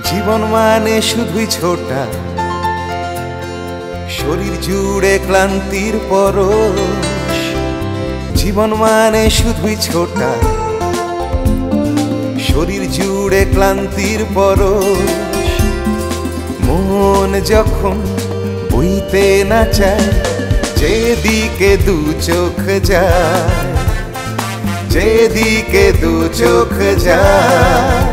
জীবন মানে শুধুই ছোটা, শরীর জুড়ে ক্লান্তির পরশ। জীবন মানে শুধুই ছোটা, শরীর জুড়ে ক্লান্তির পরশ। মন যখন বইতে না চায়, যেদিকে দু চোখ যায়, যেদিকে দু চোখ যায়,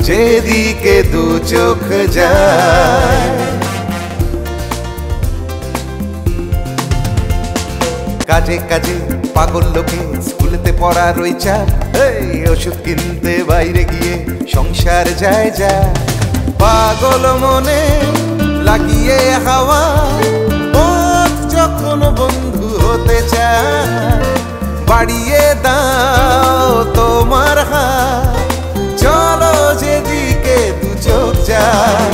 যেদিকে দু চোখ যায়। কাজে কাজে পাগল লোকে স্কুলেতে পড়ার ওই চাপ, ওষুধ কিনতে বাইরে গিয়ে সংসার যায় যা। পাগল মনে লাগিয়ে হাওয়া, পথ যখন বন্ধু হতে চায়, বাড়িয়ে দাও তোমার হাত, চলো যেদিকে দু চোখ যায়।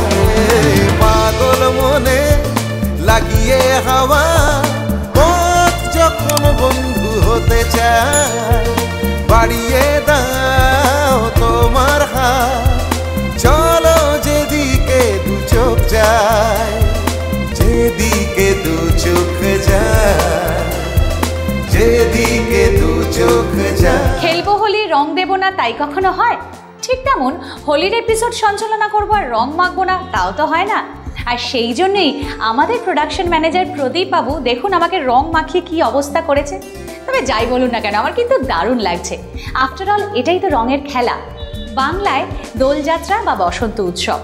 পাগল মনে লাগিয়ে হাওয়া, পথ যখন বন্ধু হতে চায়, বাড়িয়ে দাও তোমার হাত, চলো যেদিকে দু চোখ যায়, যেদিকে দু চোখ যায়, যেদিকে দু চোখ যায়। খেলবো হোলি, রং দেব না, তাই কখনো হয়? ঠিক তেমন হোলির এপিসোড সঞ্চালনা করবো আর রং মাখবো না, তাও তো হয় না। আর সেই জন্যই আমাদের প্রোডাকশন ম্যানেজার প্রদীপ বাবু দেখুন আমাকে রং মাখিয়ে কি অবস্থা করেছে। তবে যাই বলুন না কেন, আমার কিন্তু দারুণ লাগছে। আফটার অল এটাই তো রঙের খেলা। বাংলায় দোলযাত্রা বা বসন্ত উৎসব,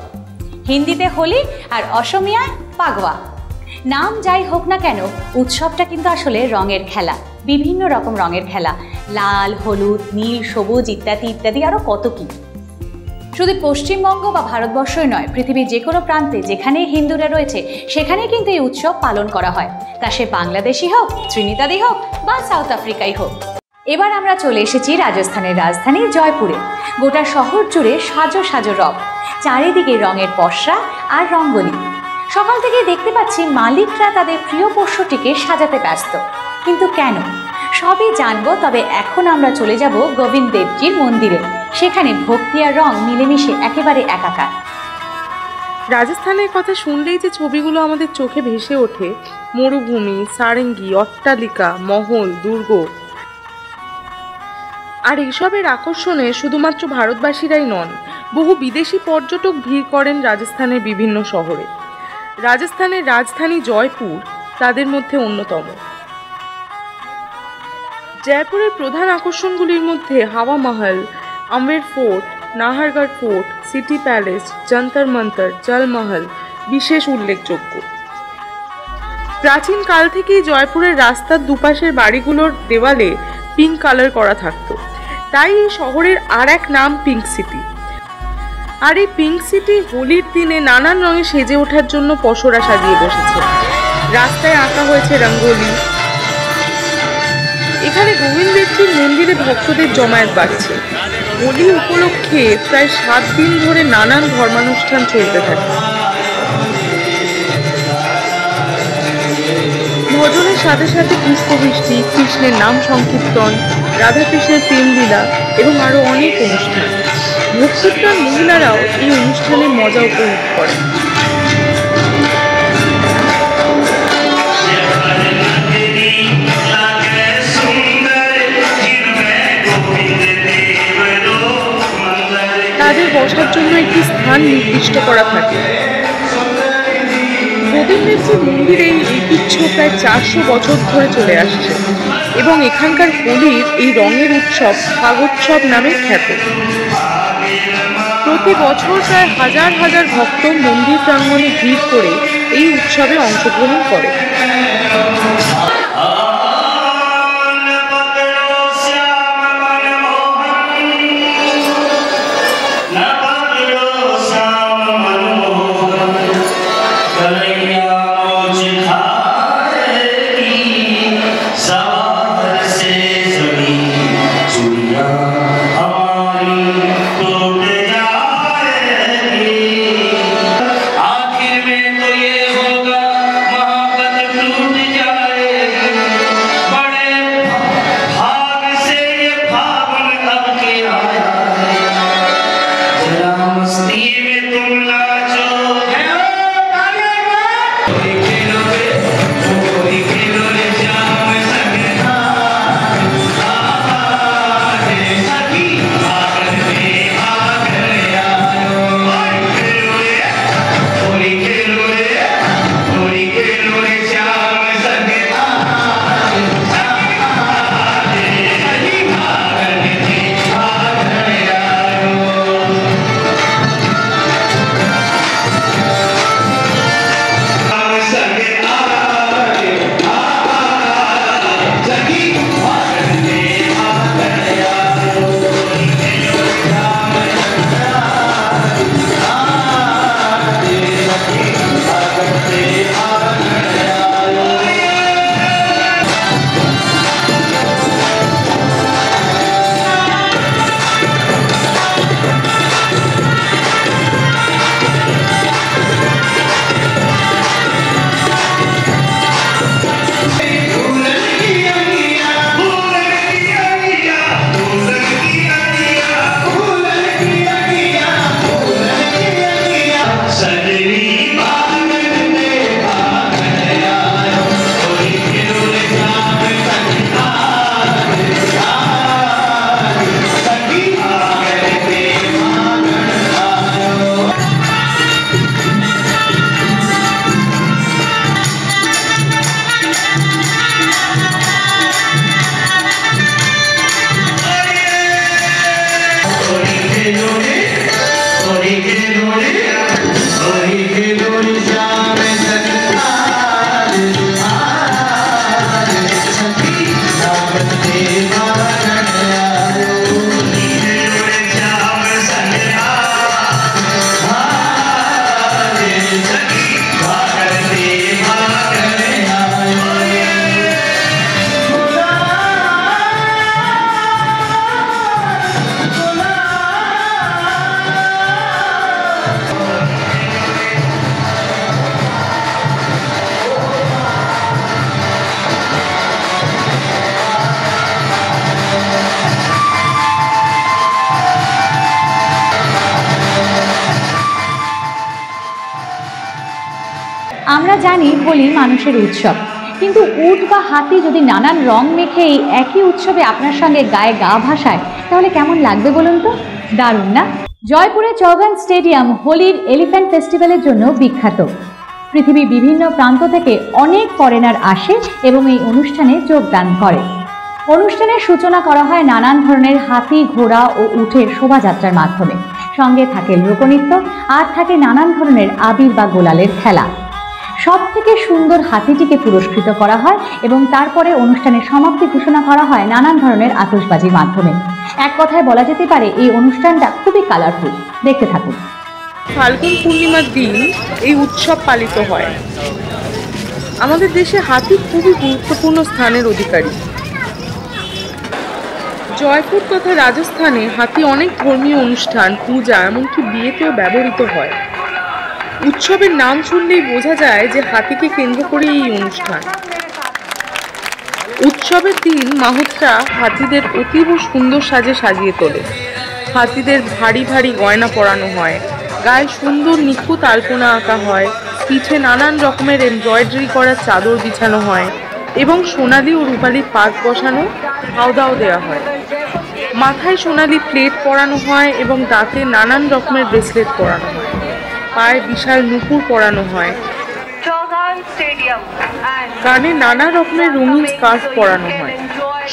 হিন্দিতে হোলি আর অসমিয়ায় পাগওয়া। নাম যাই হোক না কেন, উৎসবটা কিন্তু আসলে রঙের খেলা, বিভিন্ন রকম রঙের খেলা, লাল, হলুদ, নীল, সবুজ ইত্যাদি ইত্যাদি, আরও কত কি। শুধু পশ্চিমবঙ্গ বা ভারতবর্ষই নয়, পৃথিবীর যে কোনো প্রান্তে যেখানেই হিন্দুরা রয়েছে সেখানেই কিন্তু এই উৎসব পালন করা হয়, তা সে বাংলাদেশি হোক, ত্রিনিদাদি হোক বা সাউথ আফ্রিকাই হোক। এবার আমরা চলে এসেছি রাজস্থানের রাজধানী জয়পুরে। গোটা শহর জুড়ে সাজো সাজো রং, চারিদিকে রঙের পসরা আর রঙ্গোলি। সকাল থেকে দেখতে পাচ্ছি মালিকরা তাদের প্রিয় পোষ্যটিকে সাজাতে ব্যস্ত। কিন্তু কেন, সবই জানবো। তবে এখন আমরা চলে যাব গোবিন্দ দেবজির মন্দিরে। সেখানে ভক্তি আর রং মিলেমিশে একেবারে একাকার। রাজস্থানের কথা শুনলেই যে ছবিগুলো আমাদের চোখে ভেসে ওঠে, মরুভূমি, সারেঙ্গি, অট্টালিকা, মহল, দুর্গ। আর এসবের আকর্ষণে শুধুমাত্র ভারতবাসীরাই নন, বহু বিদেশি পর্যটক ভিড় করেন রাজস্থানের বিভিন্ন শহরে। রাজস্থানের রাজধানী জয়পুর তাদের মধ্যে অন্যতম। জয়পুরের প্রধান আকর্ষণগুলির মধ্যে হাওয়া মহল, আমের fort, Nahargarh fort, city palace, Jantar Mantar, জলমহল বিশেষ উল্লেখযোগ্য। প্রাচীন কাল থেকেই জয়পুরের রাস্তার দুপাশের বাড়িগুলোর দেওয়ালে পিঙ্ক কালার করা থাকতো, তাই এই শহরের আর এক নাম পিঙ্ক সিটি। আর এই পিঙ্ক সিটি হোলির দিনে নানান রঙে সেজে ওঠার জন্য পসরা সাজিয়ে বসেছে। রাস্তায় আঁকা হয়েছে রঙ্গোলি। এখানে গোবিন্দ দেবজির মন্দিরে ভক্তদের জমায়েত বাড়ছে। হোলি উপলক্ষে প্রায় 7 দিন ধরে নানান ধর্মানুষ্ঠান চলতে থাকে। ভজনের সাথে সাথে পুষ্পবৃষ্টি, কৃষ্ণের নাম সংকীর্তন, রাধাকৃষ্ণের প্রেমলীলা এবং আরো অনেক অনুষ্ঠান। ভক্তিপ্রাণ মহিলারাও এই অনুষ্ঠানের মজা উপভোগ করেন। তাদের বসার জন্য একটি স্থান নির্দিষ্ট করা থাকে। গোবিন্দ দেবজির মন্দিরে এই ঐতিহ্য প্রায় 400 বছর ধরে চলে আসছে এবং এখানকার হোলির এই রঙের উৎসব ফাগোৎসব নামে খ্যাত। প্রতি বছর প্রায় হাজার হাজার ভক্ত মন্দির প্রাঙ্গণে ভিড় করে এই উৎসবে অংশগ্রহণ করে। আমরা জানি হোলি মানুষের উৎসব, কিন্তু উট বা হাতি যদি নানান রং মেখে এই একই উৎসবে আপনার সঙ্গে গায়ে গা ভাসায় তাহলে কেমন লাগবে বলুন তো? দারুণ না? জয়পুরের চৌগান স্টেডিয়াম হোলির এলিফ্যান্ট ফেস্টিভ্যালের জন্য বিখ্যাত। পৃথিবীর বিভিন্ন প্রান্ত থেকে অনেক ফরেনার আসে এবং এই অনুষ্ঠানে যোগদান করে। অনুষ্ঠানের সূচনা করা হয় নানান ধরনের হাতি, ঘোড়া ও উটের শোভাযাত্রার মাধ্যমে। সঙ্গে থাকে লোকনৃত্য আর থাকে নানান ধরনের আবির বা গোলালের খেলা। সব থেকে সুন্দর হাতিটিকে পুরস্কৃত করা হয় এবং তারপরে অনুষ্ঠানের সমাপ্তি ঘোষণা করা হয় নানান ধরনের আতশবাজির মাধ্যমে। এক কথায় বলা যেতে পারে এই অনুষ্ঠানটা খুবই কালারফুল। দেখতে থাকুন। ফাল্গুন পূর্ণিমার দিন এই উৎসব পালিত হয়। আমাদের দেশে হাতি খুবই গুরুত্বপূর্ণ স্থানের অধিকারী। জয়পুর তথা রাজস্থানে হাতি অনেক ধর্মীয় অনুষ্ঠান, পূজা, এমনকি বিয়েতেও ব্যবহৃত হয়। উৎসবের নাম শুনলেই বোঝা যায় যে হাতিকে কেন্দ্র করে এই অনুষ্ঠান। উৎসবের দিন মাহুতরা হাতিদের অতীব সুন্দর সাজে সাজিয়ে তোলে। হাতিদের ভারী ভারী গয়না পরানো হয়, গায়ে সুন্দর নিখুঁত আলপনা আঁকা হয়, পিঠে নানান রকমের এমব্রয়ডারি করা চাদর বিছানো হয় এবং সোনালি ও রূপালি পাত বসানো হাওদাও দেওয়া হয়। মাথায় সোনালি প্লেট পরানো হয় এবং দাঁতে নানান রকমের ব্রেসলেট পরানো হয়। পায়ে বিশাল নুপুর পরানো হয়। কানে নানা রকমের রঙিন স্কার্ফ পরানো হয়।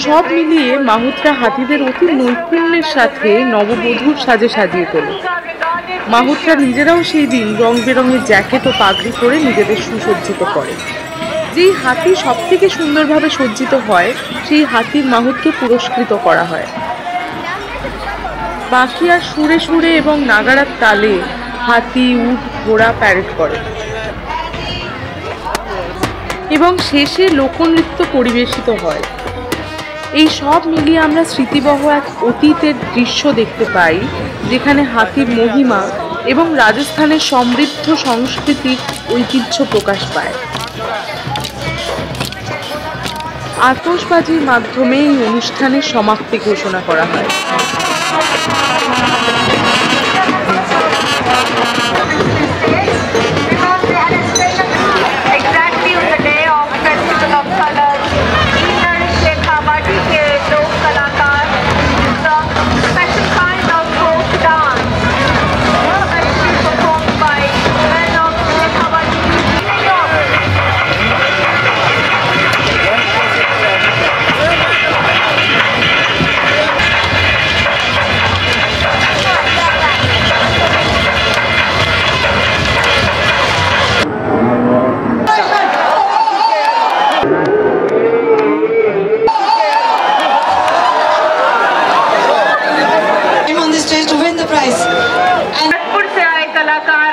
সব মিলিয়ে মাহুতরা হাতিদের অতি নৈপুণ্যের সাথে নববধূর সাজে সাজিয়ে তোলে। মাহুতরা নিজেরাও সেই দিন রং বেরঙের জ্যাকেট ও পাগড়ি পরে নিজেদের সুসজ্জিত করে। যেই হাতি সব থেকে সুন্দরভাবে সজ্জিত হয় সেই হাতির মাহুতকে পুরস্কৃত করা হয়। বাঁকিয়ার সুরে সুরে এবং নাগারার তালে হাতি, উট, ঘোড়া প্যারেড করে এবং শেষে লোকনৃত্য পরিবেশিত হয়। এই সব মিলিয়ে আমরা স্মৃতিবহ এক অতীতের দৃশ্য দেখতে পাই, যেখানে হাতির মহিমা এবং রাজস্থানের সমৃদ্ধ সংস্কৃতির ঐতিহ্য প্রকাশ পায়। আতশবাজির মাধ্যমে এই অনুষ্ঠানের সমাপ্তি ঘোষণা করা হয়।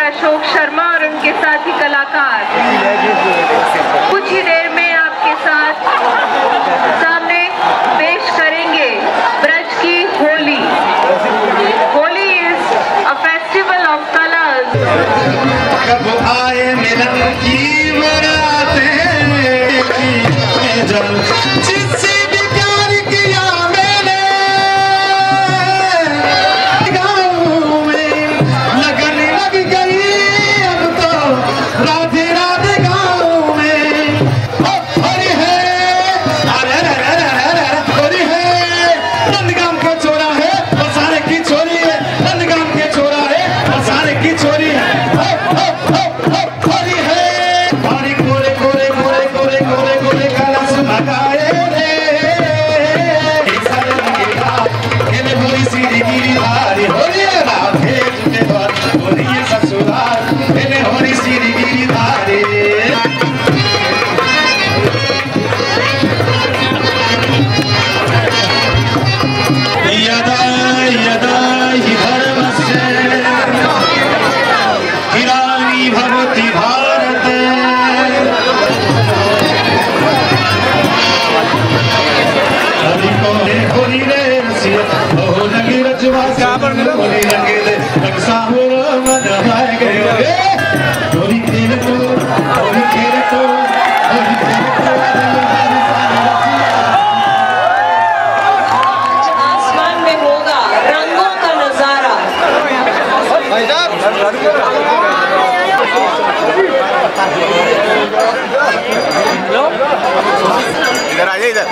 अशोक शर्मा और उनके साथी कलाकार कुछ ही देर में आपके साथ सामने पेश करेंगे ब्रज की Holi. Holi is a festival of colours. कब आए मिलन की जिससे भी प्यार किया मैंने गाँव में लगन लग गई अब तो राधे राधे गाँव में। हरी है अरे हरी है नंदगाम का छोरा है बसारे की छोरी है। नंदगाम के छोरा है बसारे की छोरी है। ही धर्म से ईरानी भवती भारत हरि को होली रे रसिया हो लगे रजवा होली लगे दे रक्षा हो मन भाग गयो होली तेरे तो होली तेरे तो होली तेरे तो आसमान में होगा रंगों का नजारा। इधर आ जाइए इधर।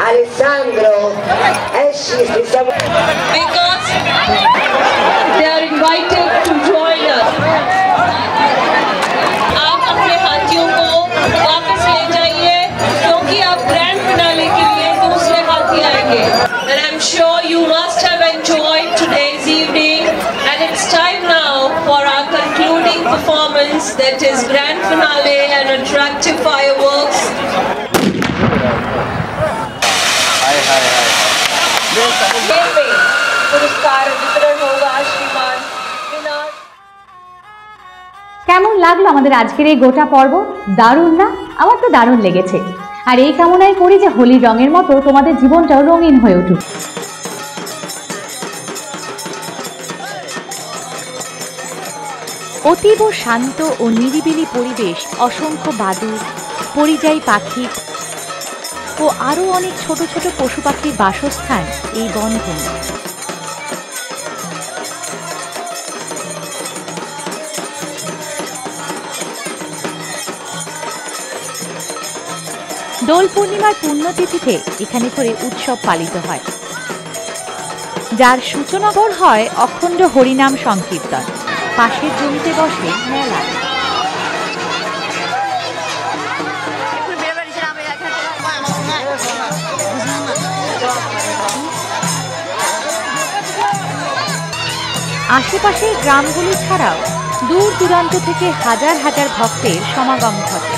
Alessandro esci Because they are invited to join us. आप अपने हाथियों को वापस ले जाइए क्योंकि आप ग्रैंड फिनाले के लिए दूसरे हाथी आएंगे। And I'm sure you must have enjoyed today's evening and it's time now for our concluding performance, that is grand finale and attractive fireworks. पुरस्कार वितरण होगा श्रीमान विनाश। কেমন লাগলো আমাদের আজকের এই গোটা পর্ব? দারুণ না? আমার তো দারুণ লেগেছে। আর এই কামনাই করি যে হোলির রঙের মতো তোমাদের জীবনটাও রঙিন হয়ে উঠুক। অতীব শান্ত ও নিরিবিলি পরিবেশ, অসংখ্য বাদুড়, পরিযায়ী পাখি ও আরও অনেক ছোট ছোট পশু পাখির বাসস্থান এই বনভূমি। দোল পূর্ণিমার পুণ্যতিথিতে এখানে করে উৎসব পালিত হয়, যার সূচনা হয় অখণ্ড হরিনাম সংকীর্তন। পাশের জমিতে বসে মেলা। আশেপাশের গ্রামগুলি ছাড়াও দূর দূরান্ত থেকে হাজার হাজার ভক্তের সমাগম ঘটে।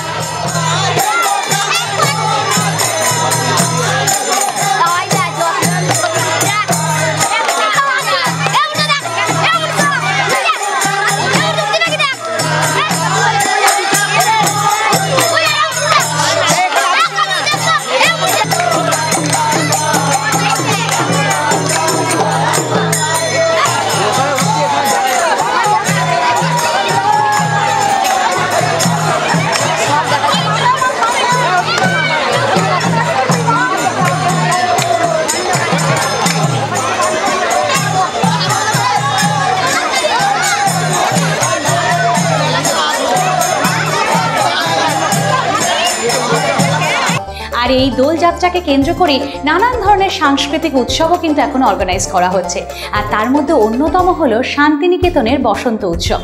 আর এই দোলযাত্রাকে কেন্দ্র করে নানান ধরনের সাংস্কৃতিক উৎসবও কিন্তু এখন অর্গানাইজ করা হচ্ছে। আর তার মধ্যে অন্যতম হলো শান্তিনিকেতনের বসন্ত উৎসব।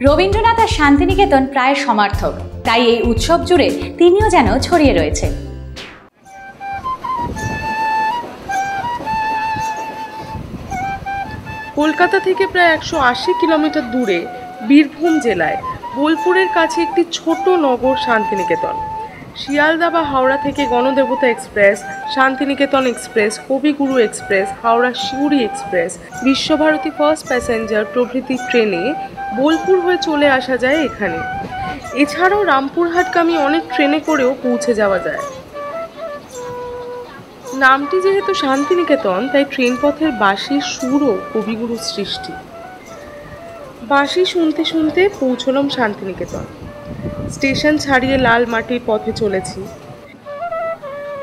রবীন্দ্রনাথ আর শান্তিনিকেতন প্রায় সমার্থক, তাই এই উৎসব জুড়ে তিনিও যেন ছড়িয়ে রয়েছে। কলকাতা থেকে প্রায় 180 কিলোমিটার দূরে বীরভূম জেলায় বোলপুরের কাছে একটি ছোট নগর শান্তিনিকেতন। শিয়ালদা বা হাওড়া থেকে গণদেবতা এক্সপ্রেস, শান্তিনিকেতন এক্সপ্রেস, কবিগুরু এক্সপ্রেস, হাওড়া শিউরি এক্সপ্রেস, বিশ্বভারতী ফার্স্ট প্যাসেঞ্জার প্রভৃতি ট্রেনে বোলপুর হয়ে চলে আসা যায় এখানে। এছাড়াও রামপুরহাটগামী অনেক ট্রেনে করেও পৌঁছে যাওয়া যায়। নামটি যেহেতু শান্তিনিকেতন, তাই ট্রেন পথের বাঁশির সুরও কবিগুরুর সৃষ্টি। বাঁশি শুনতে শুনতে পৌঁছলাম শান্তিনিকেতন। স্টেশন ছাড়িয়ে লাল মাটির পথে চলেছি,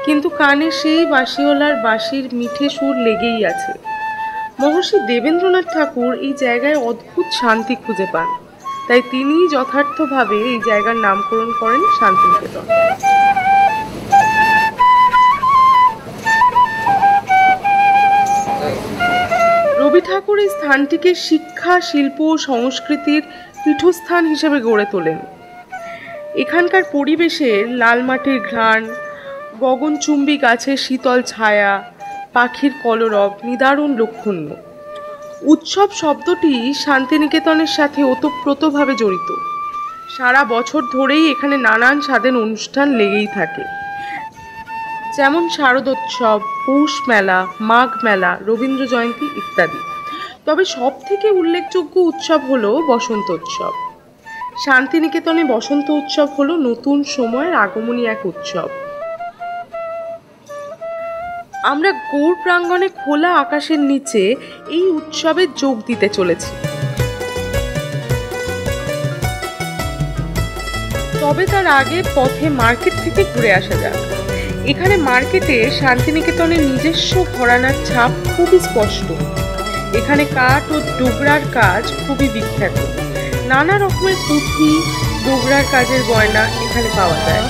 কিন্তু কানে সেই বাঁশিওয়ালার বাঁশির মিঠে সুর লেগেই আছে। মহর্ষি দেবেন্দ্রনাথ ঠাকুর এই জায়গায় অদ্ভুত শান্তি খুঁজে পান, তাই তিনিই যথার্থভাবে এই জায়গার নামকরণ করেন শান্তিনিকেতন। রবি ঠাকুর এই স্থানটিকে শিক্ষা, শিল্প ও সংস্কৃতির পীঠস্থান হিসেবে গড়ে তোলেন। এখানকার পরিবেশের লাল মাটির ঘ্রাণ, গগনচুম্বী গাছের শীতল ছায়া, পাখির কলরব নিদারুণ লক্ষণীয়। উৎসব শব্দটি শান্তিনিকেতনের সাথে ওতপ্রোতভাবে জড়িত। সারা বছর ধরেই এখানে নানান স্বাদের অনুষ্ঠান লেগেই থাকে, যেমন শারদোৎসব, পৌষ মেলা, মাঘ মেলা, রবীন্দ্র জয়ন্তী ইত্যাদি। তবে সব থেকে উল্লেখযোগ্য উৎসব হলো বসন্ত উৎসব। শান্তিনিকেতনে বসন্ত উৎসব হলো নতুন সময়ের আগমনী এক উৎসব। আমরা গৌড় প্রাঙ্গণে খোলা আকাশের নিচে এই উৎসবে যোগ দিতে চলেছি। তবে তার আগে পথে মার্কেট থেকে ঘুরে আসা যাক। এখানে মার্কেটে শান্তিনিকেতনের নিজস্ব ঘরানার ছাপ খুবই স্পষ্ট। এখানে কাঠ ও ডোগরার কাজ খুবই বিখ্যাত। নানা রকমের পুঁথি, ডোগরার কাজের গয়না এখানে পাওয়া যায়।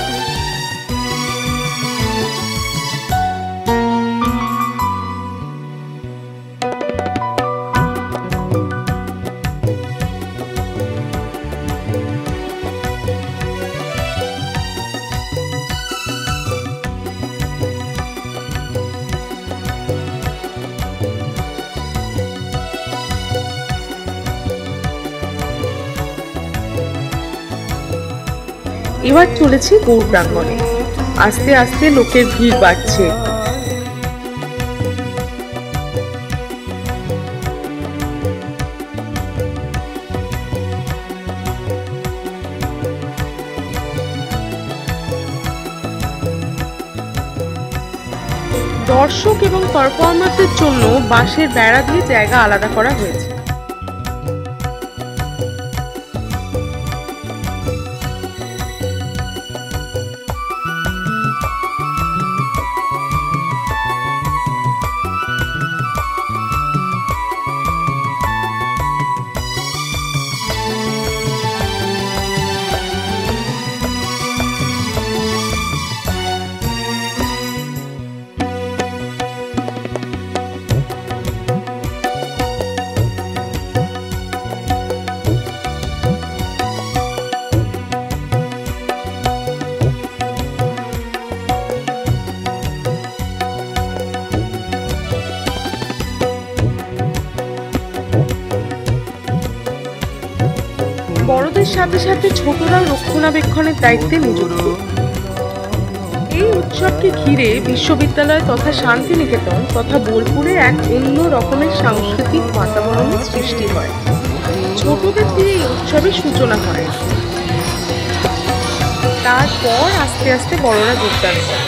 এবার চলেছি গৌড় প্রাঙ্গণে। আস্তে আস্তে লোকের ভিড় বাড়ছে। দর্শক এবং পারফর্মারদের জন্য বাঁশের বেড়া দিয়ে জায়গা আলাদা করা হয়েছে। বড়দের সাথে সাথে ছোটরা রক্ষণাবেক্ষণের দায়িত্বে নিযুক্ত। এই উৎসবকে ঘিরে বিশ্ববিদ্যালয় তথা শান্তিনিকেতন তথা বোলপুরে এক অন্য রকমের সাংস্কৃতিক বাতাবরণের সৃষ্টি হয়। ছোটদের দিয়ে এই উৎসবের সূচনা হয়, তারপর আস্তে আস্তে বড়রা যোগদান করে।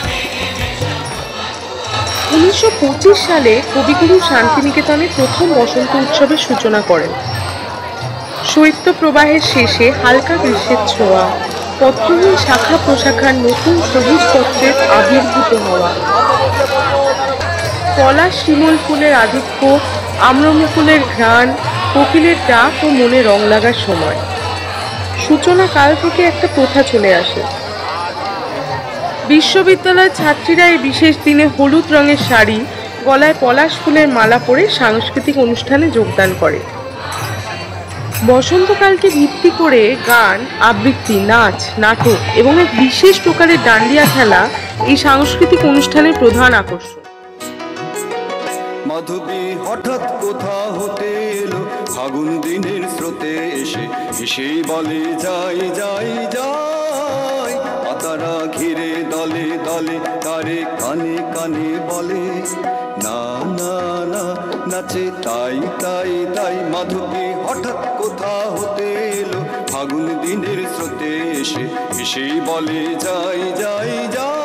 1925 সালে কবিগুরু শান্তিনিকেতনে প্রথম বসন্ত উৎসবের সূচনা করেন। শৈত্য প্রবাহের শেষে হালকা গ্রীষ্মের ছোঁয়া, পত্রহীন শাখা প্রশাখার নতুন সবুজ পত্রের আবির্ভূত হওয়া, পলাশ শিমুল ফুলের আধিক্য, আম্রমুকুলের ঘ্রাণ, কোকিলের ডাক ও মনে রং লাগার সময়। সূচনা কাল থেকে একটা প্রথা চলে আসে। বিশ্ববিদ্যালয়ের ছাত্রীরা এই বিশেষ দিনে হলুদ রঙের শাড়ি, গলায় পলাশ ফুলের মালা পরে সাংস্কৃতিক অনুষ্ঠানে যোগদান করে। বসন্তকালকে ভিত্তি করে গান, আবৃত্তি, নাচ, নাটক এবং এক বিশেষ প্রকারের ডান্ডিয়া খেলা এই সাংস্কৃতিক অনুষ্ঠানের প্রধান আকর্ষণ। মাধবী হঠাৎ কোথা হতে এলো, ফাগুন দিনের স্রোতে এসে এসেই বলে যাই যাই যাই। পাতারা ঘিরে দলে দলে তারে কানে কানে বলে না না না, নাচে তাই তাই তাই। মাধবী হঠাৎ কোথা হতে এলো, ফাগুন দিনের স্রোতে এসে এসেই বলে যাই যাই যাই।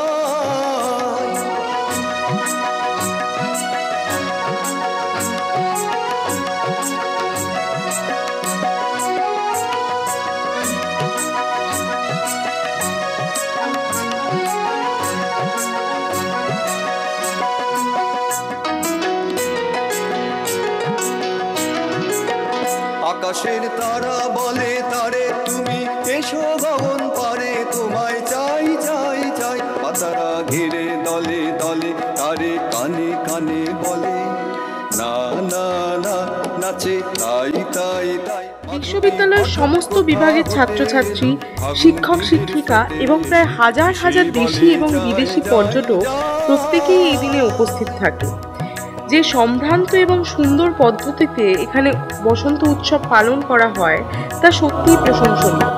আকাশের তারা বলে তারে তুমি এসো গগন পারে, তোমায় চাই চাই চাই। পাতারা ঘিরে দলে দলে তারে কানে কানে বলে না না না, নাচে তাই তাই তাই। বিশ্ববিদ্যালয়ের সমস্ত বিভাগের ছাত্রছাত্রী, শিক্ষক শিক্ষিকা এবং প্রায় হাজার হাজার দেশি এবং বিদেশি পর্যটক প্রত্যেকেই এই দিনে উপস্থিত থাকে। যে সম্ভ্রান্ত এবং সুন্দর পদ্ধতিতে এখানে বসন্ত উৎসব পালন করা হয় তা সত্যিই প্রশংসনীয়।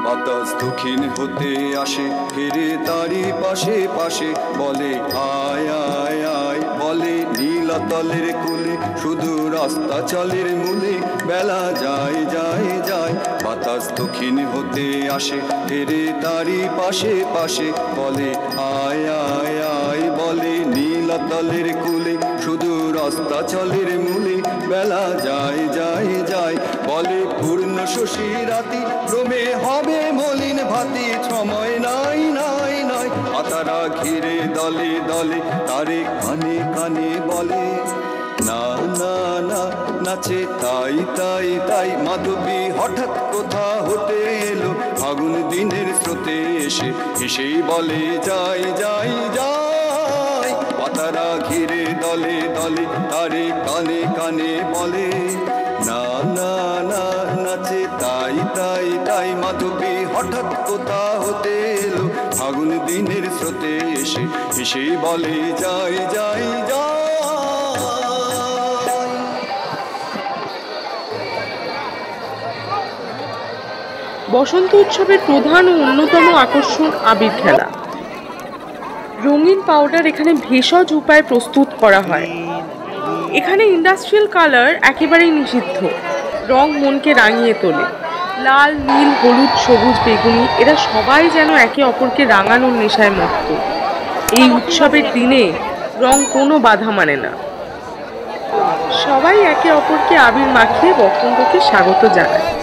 বাতাস দক্ষিণ হতে আসে, ফিরে তারি পাশে পাশে, বলে আয় আয় আয়, বলে নীলাতলের কুলে, শুধু রাস্তা চলের মূলে, বেলা যায় যায় যায়। বাতাস দক্ষিণ হতে আসে, ফিরে তারি পাশে পাশে, বলে আয় আয় আয়, বলে নীলাতলের কুলে, শুধু রাস্তা চলের মূলে, বেলা যায় যায় যায়। বলে পূর্ণ শশী রাতি, ক্রমে হবে মলিন ভাতি, সময় নাই নাই নাই। আতারা ঘিরে দলে দলে, তারে কানে কানে বলে না না না, নাচে তাই তাই তাই। মাধবী হঠাৎ কোথা হতে এলো, ফাগুন দিনের স্রোতে এসে এসেই বলে যাই যাই যাই। পাতারা ঘিরে দলে দলে, তারে কানে কানে বলে না না না, নাচে তাই তাই তাই। মাধবী হঠাৎ কোথা হতে এলো, ফাগুন দিনের স্রোতে এসে এসেই বলে যাই যাই যাই। বসন্ত উৎসবের প্রধান ও অন্যতম আকর্ষণ আবির খেলা। রঙিন পাউডার এখানে ভেষজ উপায়ে প্রস্তুত করা হয়। এখানে ইন্ডাস্ট্রিয়াল কালার একেবারেই নিষিদ্ধ। রং মনকে রাঙিয়ে তোলে। লাল, নীল, হলুদ, সবুজ, বেগুনি, এরা সবাই যেন একে অপরকে রাঙানোর নেশায় মত্ত। এই উৎসবের দিনে রং কোনো বাধা মানে না। সবাই একে অপরকে আবির মাখিয়ে বসন্তকে স্বাগত জানায়।